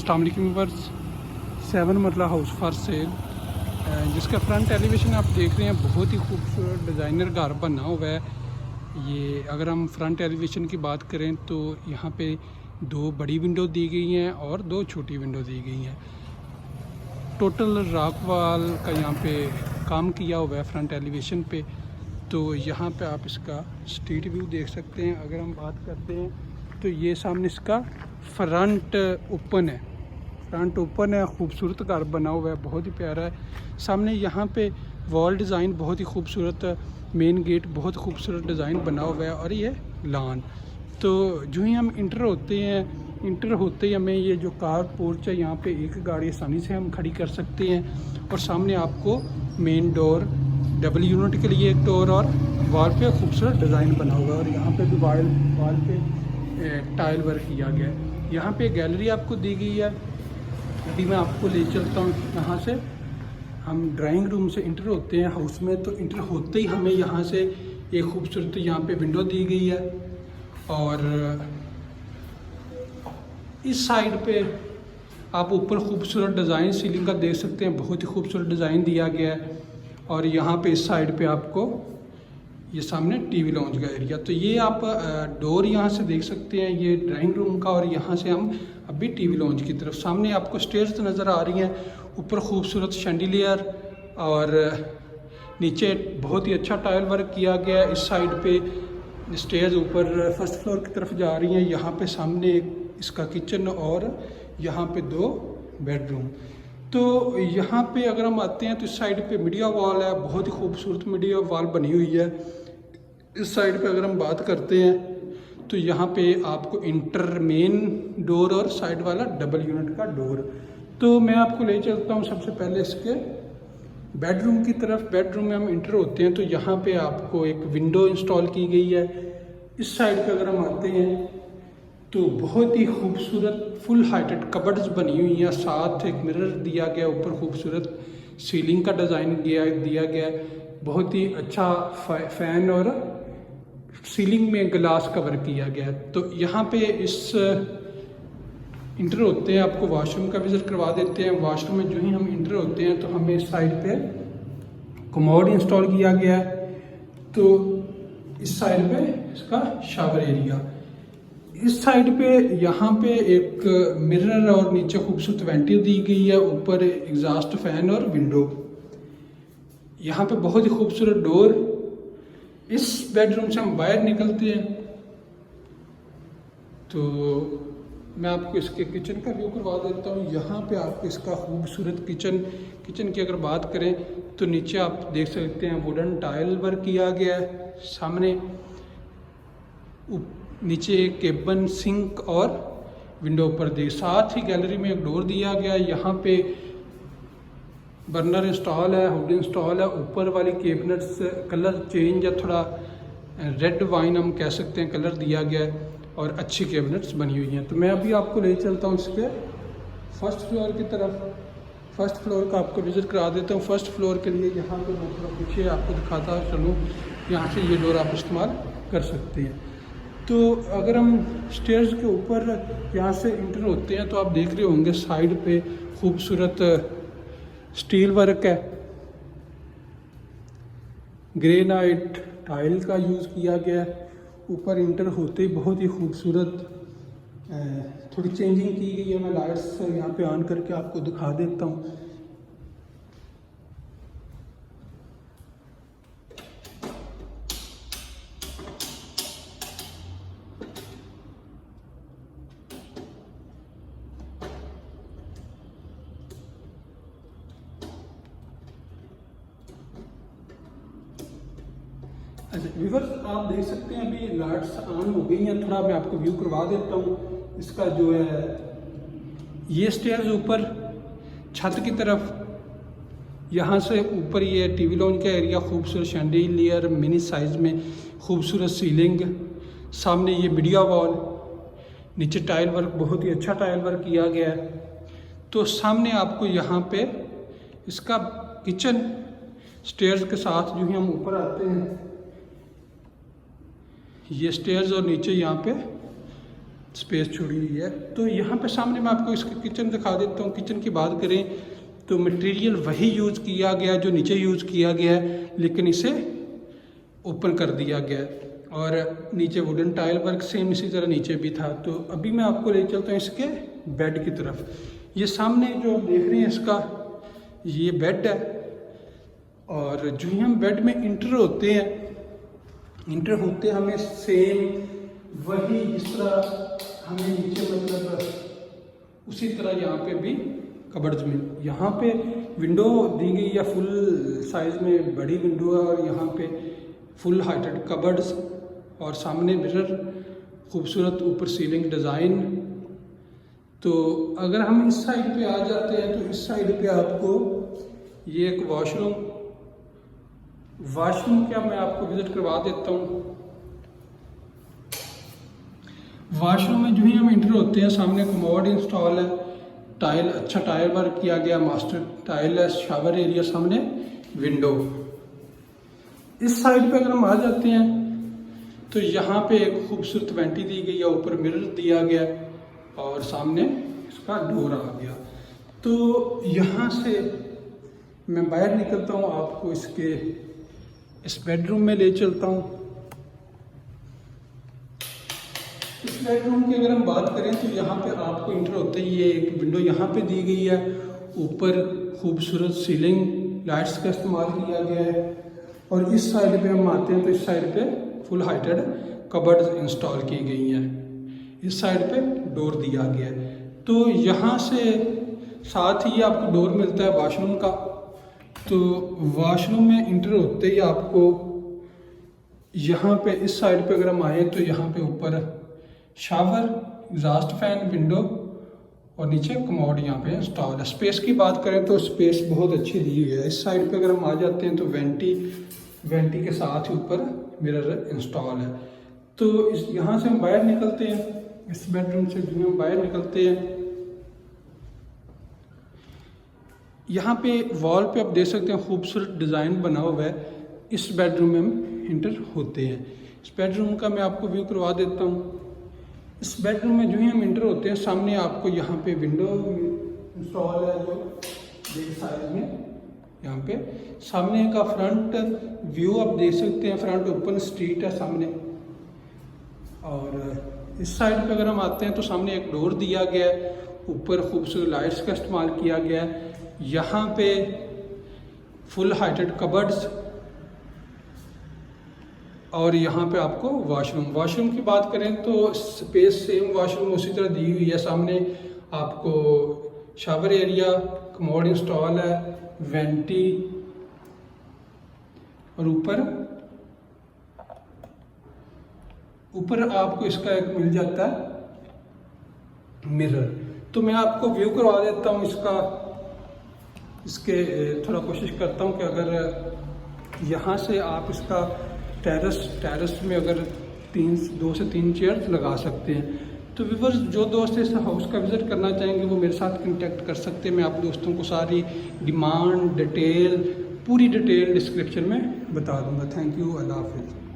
अस्सलाम वालेकुम व्यूअर्स, 7 मरला हाउस फॉर सेल, जिसका फ्रंट एलिवेशन आप देख रहे हैं। बहुत ही खूबसूरत डिज़ाइनर घर बना हुआ है। ये अगर हम फ्रंट एलिवेशन की बात करें तो यहाँ पे 2 बड़ी विंडो दी गई हैं और 2 छोटी विंडो दी गई हैं। टोटल रॉक वॉल का यहाँ पे काम किया हुआ है फ्रंट एलिवेशन पे। तो यहाँ पे आप इसका स्ट्रीट व्यू देख सकते हैं। अगर हम बात करते हैं तो ये सामने इसका फ्रंट ओपन है, खूबसूरत घर बना हुआ है, बहुत ही प्यारा है। सामने यहाँ पे वॉल डिज़ाइन बहुत ही खूबसूरत, मेन गेट बहुत खूबसूरत डिज़ाइन बना हुआ है और ये लॉन। तो जो ही हम इंटर होते ही हमें ये जो कार पोर्च है, यहाँ पे एक गाड़ी आसानी से हम खड़ी कर सकते हैं। और सामने आपको मेन डोर, डबल यूनिट के लिए एक डोर और वॉल पे खूबसूरत डिज़ाइन बना हुआ है। और यहाँ पे भी वॉल पे टाइल वर्क किया गया है। यहाँ पे गैलरी आपको दी गई है। अभी मैं आपको ले चलता हूँ। यहाँ से हम ड्राइंग रूम से इंटर होते हैं हाउस में, तो इंटर होते ही हमें यहाँ से एक खूबसूरत यहाँ पे विंडो दी गई है। और इस साइड पे आप ऊपर खूबसूरत डिज़ाइन सीलिंग का देख सकते हैं, बहुत ही खूबसूरत डिज़ाइन दिया गया है। और यहाँ पे इस साइड पे आपको ये सामने टीवी लॉन्च का एरिया, तो ये आप डोर यहाँ से देख सकते हैं, ये ड्राइंग रूम का। और यहाँ से हम अभी टीवी लॉन्च की तरफ, सामने आपको स्टेयर्स नज़र आ रही हैं। ऊपर खूबसूरत शैंडिलियर और नीचे बहुत ही अच्छा टाइल वर्क किया गया है। इस साइड पे स्टेयर्स ऊपर फर्स्ट फ्लोर की तरफ जा रही हैं। यहाँ पे सामने इसका किचन और यहाँ पे 2 बेडरूम। तो यहाँ पे अगर हम आते हैं तो इस साइड पे मीडिया वॉल है, बहुत ही खूबसूरत मीडिया वॉल बनी हुई है। इस साइड पे अगर हम बात करते हैं तो यहाँ पे आपको इंटर मेन डोर और साइड वाला डबल यूनिट का डोर। तो मैं आपको ले चलता हूँ सबसे पहले इसके बेडरूम की तरफ। बेडरूम में हम इंटर होते हैं तो यहाँ पे आपको एक विंडो इंस्टॉल की गई है। इस साइड पे अगर हम आते हैं तो बहुत ही खूबसूरत फुल हाइटेड कबर्ड्स बनी हुई हैं, साथ एक मिरर दिया गया, ऊपर खूबसूरत सीलिंग का डिज़ाइन दिया गया है। बहुत ही अच्छा फैन और सीलिंग में ग्लास कवर किया गया है। तो यहाँ पे इस इंटर होते हैं, आपको वॉशरूम का विजिट करवा देते हैं। वॉशरूम में जो ही हम इंटर होते हैं तो हमें इस साइड पे कमोड इंस्टॉल किया गया है। तो इस साइड पे इसका शावर एरिया, इस साइड पे यहाँ पे एक मिरर और नीचे खूबसूरत वेंटी दी गई है, ऊपर एग्जॉस्ट फैन और विंडो। यहाँ पे बहुत ही खूबसूरत डोर। इस बेडरूम से हम बाहर निकलते हैं तो मैं आपको इसके किचन का व्यू करवा देता हूँ। यहाँ पे आपको इसका खूबसूरत किचन की अगर बात करें तो नीचे आप देख सकते हैं वुडन टाइल वर्क किया गया है। सामने नीचे एक केबन सिंक और विंडो पर दे, साथ ही गैलरी में एक डोर दिया गया है। यहाँ पे बर्नर इंस्टॉल है, हुड इंस्टॉल है। ऊपर वाली कैबिनेट्स कलर चेंज है, थोड़ा रेड वाइन हम कह सकते हैं कलर दिया गया है और अच्छी कैबिनेट्स बनी हुई हैं। तो मैं अभी आपको ले चलता हूँ इसके फर्स्ट फ्लोर की तरफ। फर्स्ट फ्लोर का आपको विजिट करा देता हूँ। फर्स्ट फ्लोर के लिए यहाँ पे मैं थोड़ा पीछे आपको दिखाता चलूँ, यहाँ से ये डोर आप इस्तेमाल कर सकते हैं। तो अगर हम स्टेयर्स के ऊपर यहाँ से इंटर होते हैं तो आप देख रहे होंगे साइड पे खूबसूरत स्टील वर्क है, ग्रेनाइट टाइल का यूज़ किया गया है। ऊपर इंटर होते ही बहुत ही खूबसूरत थोड़ी चेंजिंग की गई है। मैं लाइट्स यहाँ पे ऑन करके आपको दिखा देता हूँ। अच्छा व्यूअर्स, आप देख सकते हैं अभी लाइट्स ऑन हो गई हैं। थोड़ा मैं आपको व्यू करवा देता हूँ। इसका जो है ये स्टेयर्स ऊपर छत की तरफ, यहाँ से ऊपर ये टीवी लॉन्च का एरिया, खूबसूरत शैंडिलियर मिनी साइज़ में, खूबसूरत सीलिंग, सामने ये मीडिया वॉल, नीचे टाइल वर्क, बहुत ही अच्छा टाइल वर्क किया गया है। तो सामने आपको यहाँ पे इसका किचन स्टेयर्स के साथ जो ही हम ऊपर आते हैं, ये स्टेयर्स और नीचे यहाँ पे स्पेस छोड़ी हुई है। तो यहाँ पे सामने मैं आपको इसकी किचन दिखा देता हूँ। किचन की बात करें तो मटेरियल वही यूज़ किया गया जो नीचे यूज़ किया गया है, लेकिन इसे ओपन कर दिया गया है। और नीचे वुडन टाइल वर्क सेम इसी तरह नीचे भी था। तो अभी मैं आपको ले चलता हूँ इसके बेड की तरफ। ये सामने जो देख रहे हैं इसका ये बेड है। और जो ही हम बेड में इंटर होते हमें सेम वही जिस तरह हमें नीचे मतलब उसी तरह यहाँ पे भी कबर्ड्स में यहाँ पे विंडो दी गई है, फुल साइज में बड़ी विंडो है और यहाँ पे फुल हाइटेड कबर्ड्स और सामने मिरर, खूबसूरत ऊपर सीलिंग डिज़ाइन। तो अगर हम इस साइड पे आ जाते हैं तो इस साइड पे आपको ये एक वॉशरूम क्या मैं आपको विजिट करवा देता हूँ। वॉशरूम में जो ही हम इंटर होते हैं सामने कमोड इंस्टॉल है, टाइल अच्छा टाइल वर्क किया गया, मास्टर टाइल है, शावर एरिया, सामने विंडो। इस साइड पे अगर हम आ जाते हैं तो यहाँ पे एक खूबसूरत वेंटी दी गई है, ऊपर मिरर दिया गया और सामने इसका डोर आ गया। तो यहाँ से मैं बाहर निकलता हूँ, आपको इसके इस बेडरूम में ले चलता हूँ। इस बेडरूम की अगर हम बात करें तो यहाँ पे आपको इंटर होते ही ये एक विंडो यहाँ पे दी गई है, ऊपर खूबसूरत सीलिंग लाइट्स का इस्तेमाल किया गया है। और इस साइड पे हम आते हैं तो इस साइड पे फुल हाइटेड कबर्ड्स इंस्टॉल की गई हैं, इस साइड पे डोर दिया गया है। तो यहाँ से साथ ही आपको डोर मिलता है वॉशरूम का। तो वॉशरूम में इंटर होते ही आपको यहाँ पे इस साइड पे अगर हम आए तो यहाँ पे ऊपर शावर, एग्जॉस्ट फैन, विंडो और नीचे कमोड यहाँ पे इंस्टॉल है। स्पेस की बात करें तो स्पेस बहुत अच्छी दी हुई है। इस साइड पे अगर हम आ जाते हैं तो वेंटी के साथ ही ऊपर मिरर इंस्टॉल है। तो इस यहाँ से हम बाहर निकलते हैं, इस बेडरूम से हम बाहर निकलते हैं। यहाँ पे वॉल पे आप देख सकते हैं खूबसूरत डिज़ाइन बना हुआ है। इस बेडरूम में हम इंटर होते हैं। इस बेडरूम का मैं आपको व्यू करवा देता हूँ। इस बेडरूम में जो ही हम इंटर होते हैं सामने आपको यहाँ पे विंडो इंस्टॉल है जो बिग साइज में। यहाँ पे सामने का फ्रंट व्यू आप देख सकते हैं, फ्रंट ओपन स्ट्रीट है सामने। और इस साइड पे अगर हम आते हैं तो सामने एक डोर दिया गया है, ऊपर खूबसूरत लाइट्स का इस्तेमाल किया गया है। यहाँ पे फुल हाइटेड कबर्ड्स और यहाँ पे आपको वॉशरूम की बात करें तो स्पेस सेम वॉशरूम उसी तरह दी हुई है। सामने आपको शावर एरिया, कमोड इंस्टॉल है, वेंटी और ऊपर आपको इसका एक मिल जाता है मिरर। तो मैं आपको व्यू करवा देता हूँ इसके थोड़ा कोशिश करता हूँ कि अगर यहाँ से आप इसका टेरेस में अगर 2 से 3 चेयर्स लगा सकते हैं। तो व्यूअर्स जो दोस्त इस हाउस का विज़िट करना चाहेंगे वो मेरे साथ कांटेक्ट कर सकते हैं। मैं आप दोस्तों को सारी डिमांड पूरी डिटेल डिस्क्रिप्शन में बता दूंगा। थैंक यू, अल्लाह हाफिज़।